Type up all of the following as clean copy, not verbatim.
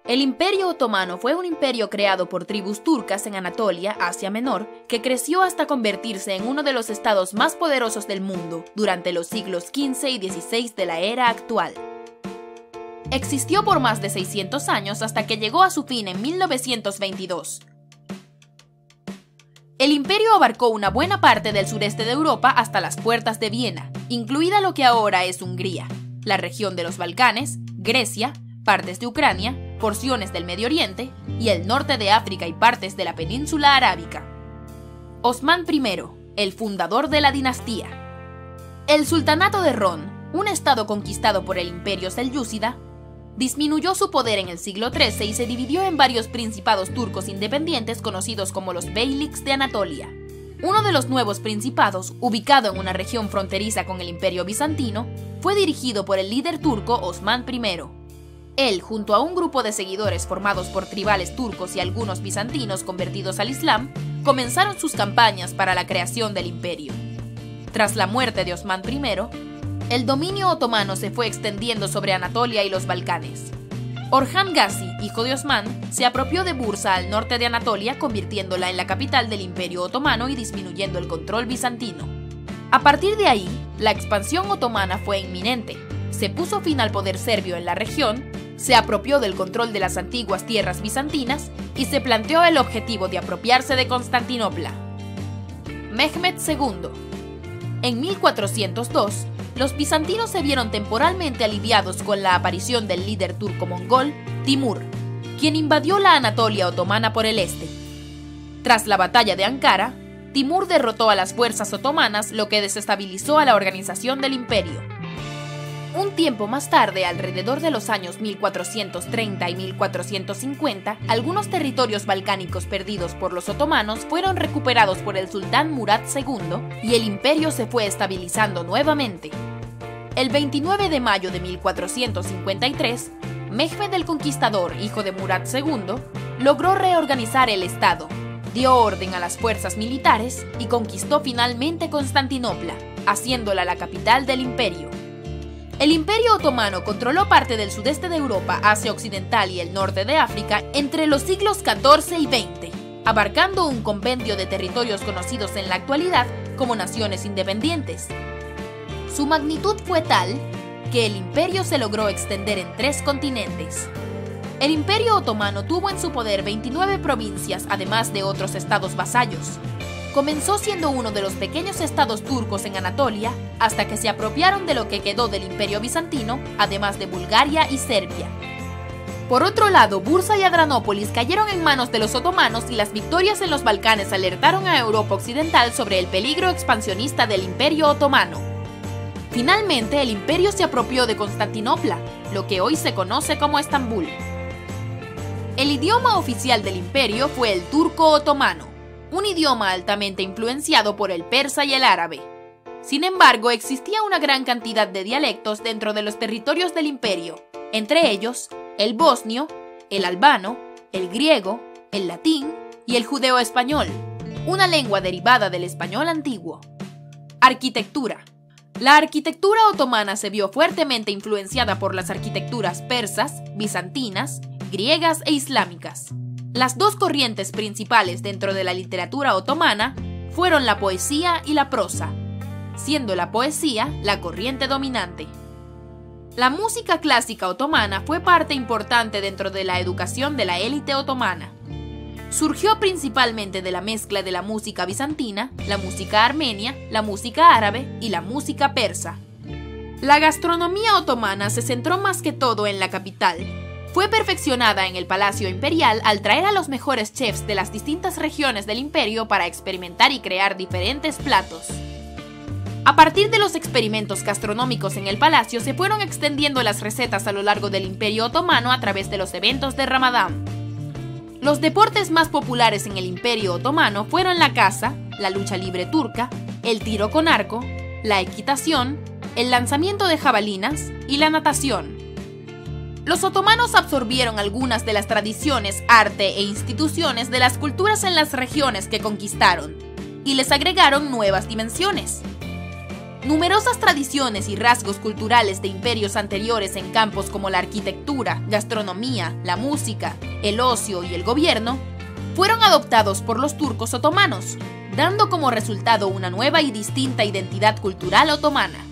El Imperio Otomano fue un imperio creado por tribus turcas en Anatolia, Asia Menor, que creció hasta convertirse en uno de los estados más poderosos del mundo durante los siglos XV y XVI de la era actual. Existió por más de 600 años hasta que llegó a su fin en 1922. El imperio abarcó una buena parte del sureste de Europa hasta las puertas de Viena, incluida lo que ahora es Hungría, la región de los Balcanes, Grecia, partes de Ucrania, porciones del Medio Oriente y el norte de África y partes de la península arábica. Osmán I, el fundador de la dinastía. El sultanato de Ron, un estado conquistado por el imperio selyúcida, disminuyó su poder en el siglo XIII y se dividió en varios principados turcos independientes conocidos como los Beyliks de Anatolia. Uno de los nuevos principados, ubicado en una región fronteriza con el imperio bizantino, fue dirigido por el líder turco Osmán I. Él, junto a un grupo de seguidores formados por tribales turcos y algunos bizantinos convertidos al Islam, comenzaron sus campañas para la creación del imperio. Tras la muerte de Osmán I, el dominio otomano se fue extendiendo sobre Anatolia y los Balcanes. Orhan Gazi, hijo de Osmán, se apropió de Bursa al norte de Anatolia, convirtiéndola en la capital del Imperio Otomano y disminuyendo el control bizantino. A partir de ahí, la expansión otomana fue inminente. Se puso fin al poder serbio en la región, se apropió del control de las antiguas tierras bizantinas y se planteó el objetivo de apropiarse de Constantinopla. Mehmed II. En 1402, los bizantinos se vieron temporalmente aliviados con la aparición del líder turco-mongol, Timur, quien invadió la Anatolia otomana por el este. Tras la batalla de Ankara, Timur derrotó a las fuerzas otomanas, lo que desestabilizó a la organización del imperio. Un tiempo más tarde, alrededor de los años 1430 y 1450, algunos territorios balcánicos perdidos por los otomanos fueron recuperados por el sultán Murad II y el imperio se fue estabilizando nuevamente. El 29 de mayo de 1453, Mehmed el Conquistador, hijo de Murad II, logró reorganizar el estado, dio orden a las fuerzas militares y conquistó finalmente Constantinopla, haciéndola la capital del imperio. El Imperio Otomano controló parte del sudeste de Europa, Asia Occidental y el norte de África entre los siglos XIV y XX, abarcando un compendio de territorios conocidos en la actualidad como naciones independientes. Su magnitud fue tal que el imperio se logró extender en 3 continentes. El Imperio Otomano tuvo en su poder 29 provincias, además de otros estados vasallos. Comenzó siendo uno de los pequeños estados turcos en Anatolia, hasta que se apropiaron de lo que quedó del Imperio Bizantino, además de Bulgaria y Serbia. Por otro lado, Bursa y Adrianópolis cayeron en manos de los otomanos y las victorias en los Balcanes alertaron a Europa Occidental sobre el peligro expansionista del Imperio Otomano. Finalmente, el imperio se apropió de Constantinopla, lo que hoy se conoce como Estambul. El idioma oficial del imperio fue el turco otomano, un idioma altamente influenciado por el persa y el árabe. Sin embargo, existía una gran cantidad de dialectos dentro de los territorios del imperio, entre ellos el bosnio, el albano, el griego, el latín y el judeo-español, una lengua derivada del español antiguo. Arquitectura. La arquitectura otomana se vio fuertemente influenciada por las arquitecturas persas, bizantinas, griegas e islámicas. Las 2 corrientes principales dentro de la literatura otomana fueron la poesía y la prosa, siendo la poesía la corriente dominante. La música clásica otomana fue parte importante dentro de la educación de la élite otomana. Surgió principalmente de la mezcla de la música bizantina, la música armenia, la música árabe y la música persa. La gastronomía otomana se centró más que todo en la capital. Fue perfeccionada en el Palacio Imperial al traer a los mejores chefs de las distintas regiones del imperio para experimentar y crear diferentes platos. A partir de los experimentos gastronómicos en el palacio se fueron extendiendo las recetas a lo largo del Imperio Otomano a través de los eventos de Ramadán. Los deportes más populares en el Imperio Otomano fueron la caza, la lucha libre turca, el tiro con arco, la equitación, el lanzamiento de jabalinas y la natación. Los otomanos absorbieron algunas de las tradiciones, arte e instituciones de las culturas en las regiones que conquistaron y les agregaron nuevas dimensiones. Numerosas tradiciones y rasgos culturales de imperios anteriores en campos como la arquitectura, gastronomía, la música, el ocio y el gobierno, fueron adoptados por los turcos otomanos, dando como resultado una nueva y distinta identidad cultural otomana.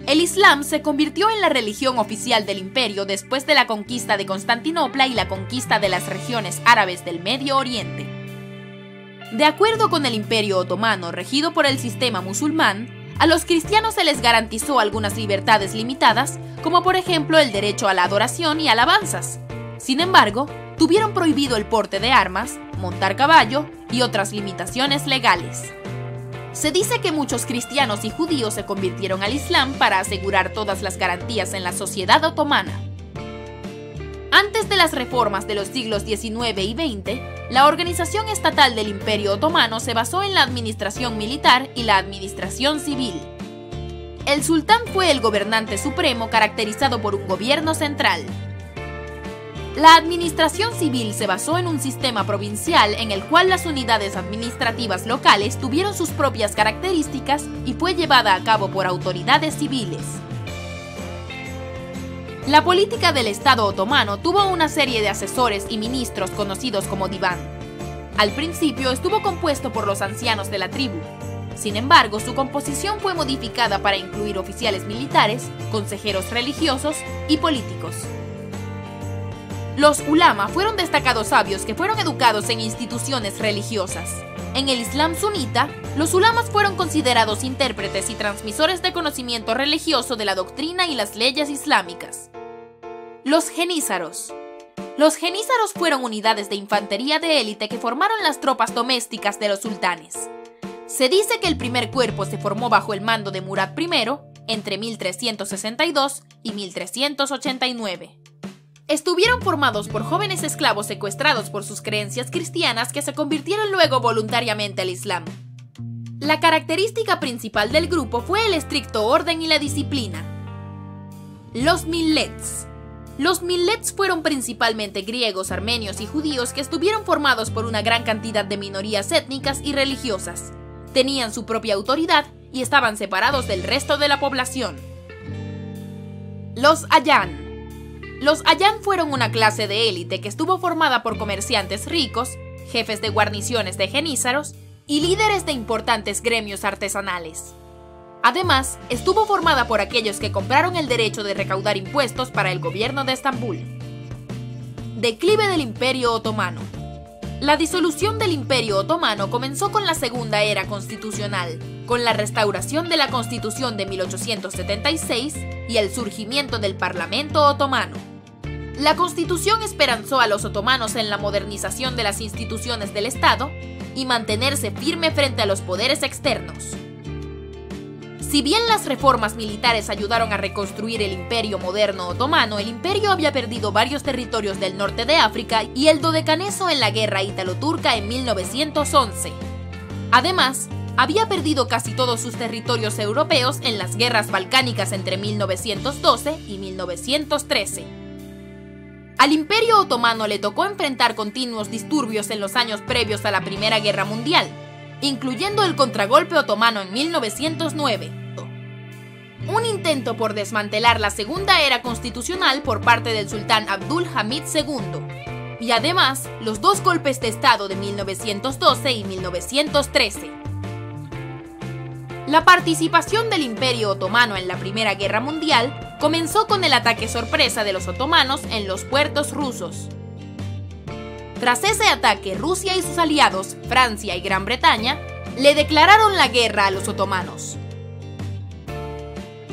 El Islam se convirtió en la religión oficial del imperio después de la conquista de Constantinopla y la conquista de las regiones árabes del Medio Oriente. De acuerdo con el Imperio Otomano regido por el sistema musulmán, a los cristianos se les garantizó algunas libertades limitadas, como por ejemplo el derecho a la adoración y alabanzas. Sin embargo, tuvieron prohibido el porte de armas, montar caballo y otras limitaciones legales. Se dice que muchos cristianos y judíos se convirtieron al Islam para asegurar todas las garantías en la sociedad otomana. Antes de las reformas de los siglos XIX y XX, la organización estatal del Imperio Otomano se basó en la administración militar y la administración civil. El sultán fue el gobernante supremo caracterizado por un gobierno central. La administración civil se basó en un sistema provincial en el cual las unidades administrativas locales tuvieron sus propias características y fue llevada a cabo por autoridades civiles. La política del Estado otomano tuvo una serie de asesores y ministros conocidos como diván. Al principio estuvo compuesto por los ancianos de la tribu. Sin embargo, su composición fue modificada para incluir oficiales militares, consejeros religiosos y políticos. Los ulama fueron destacados sabios que fueron educados en instituciones religiosas. En el Islam sunita, los ulamas fueron considerados intérpretes y transmisores de conocimiento religioso de la doctrina y las leyes islámicas. Los genízaros. Los genízaros fueron unidades de infantería de élite que formaron las tropas domésticas de los sultanes. Se dice que el primer cuerpo se formó bajo el mando de Murad I entre 1362 y 1389. Estuvieron formados por jóvenes esclavos secuestrados por sus creencias cristianas que se convirtieron luego voluntariamente al Islam. La característica principal del grupo fue el estricto orden y la disciplina. Los millets. Los millets fueron principalmente griegos, armenios y judíos que estuvieron formados por una gran cantidad de minorías étnicas y religiosas. Tenían su propia autoridad y estaban separados del resto de la población. Los ayán. Los ayán fueron una clase de élite que estuvo formada por comerciantes ricos, jefes de guarniciones de genízaros y líderes de importantes gremios artesanales. Además, estuvo formada por aquellos que compraron el derecho de recaudar impuestos para el gobierno de Estambul. Declive del Imperio Otomano. La disolución del Imperio Otomano comenzó con la Segunda Era Constitucional, con la restauración de la Constitución de 1876 y el surgimiento del Parlamento Otomano. La Constitución esperanzó a los otomanos en la modernización de las instituciones del Estado y mantenerse firme frente a los poderes externos. Si bien las reformas militares ayudaron a reconstruir el imperio moderno otomano, el imperio había perdido varios territorios del norte de África y el Dodecaneso en la guerra ítalo-turca en 1911. Además, había perdido casi todos sus territorios europeos en las guerras balcánicas entre 1912 y 1913. Al Imperio Otomano le tocó enfrentar continuos disturbios en los años previos a la Primera Guerra Mundial, incluyendo el contragolpe otomano en 1909. Un intento por desmantelar la Segunda Era Constitucional por parte del sultán Abdul Hamid II, y además los dos golpes de Estado de 1912 y 1913. La participación del Imperio Otomano en la Primera Guerra Mundial comenzó con el ataque sorpresa de los otomanos en los puertos rusos. Tras ese ataque, Rusia y sus aliados, Francia y Gran Bretaña, le declararon la guerra a los otomanos.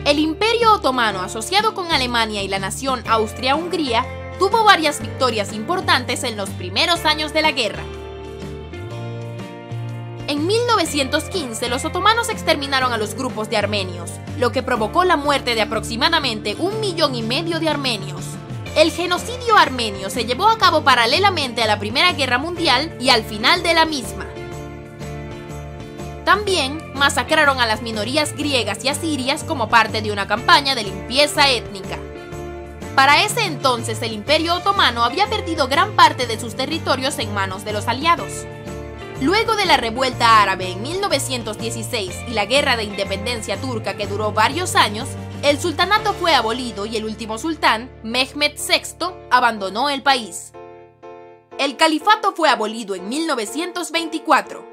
El Imperio Otomano, asociado con Alemania y la nación Austria-Hungría, tuvo varias victorias importantes en los primeros años de la guerra. En 1915, los otomanos exterminaron a los grupos de armenios, lo que provocó la muerte de aproximadamente 1,5 millones de armenios. El genocidio armenio se llevó a cabo paralelamente a la Primera Guerra Mundial y al final de la misma. También masacraron a las minorías griegas y asirias como parte de una campaña de limpieza étnica. Para ese entonces, el Imperio Otomano había perdido gran parte de sus territorios en manos de los aliados. Luego de la revuelta árabe en 1916 y la guerra de independencia turca que duró varios años, el sultanato fue abolido y el último sultán, Mehmed VI, abandonó el país. El califato fue abolido en 1924.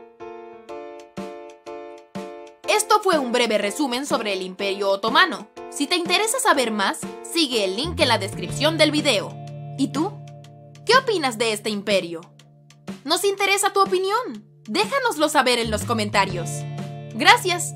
Esto fue un breve resumen sobre el Imperio Otomano. Si te interesa saber más, sigue el link en la descripción del video. ¿Y tú? ¿Qué opinas de este imperio? Nos interesa tu opinión. Déjanoslo saber en los comentarios. Gracias.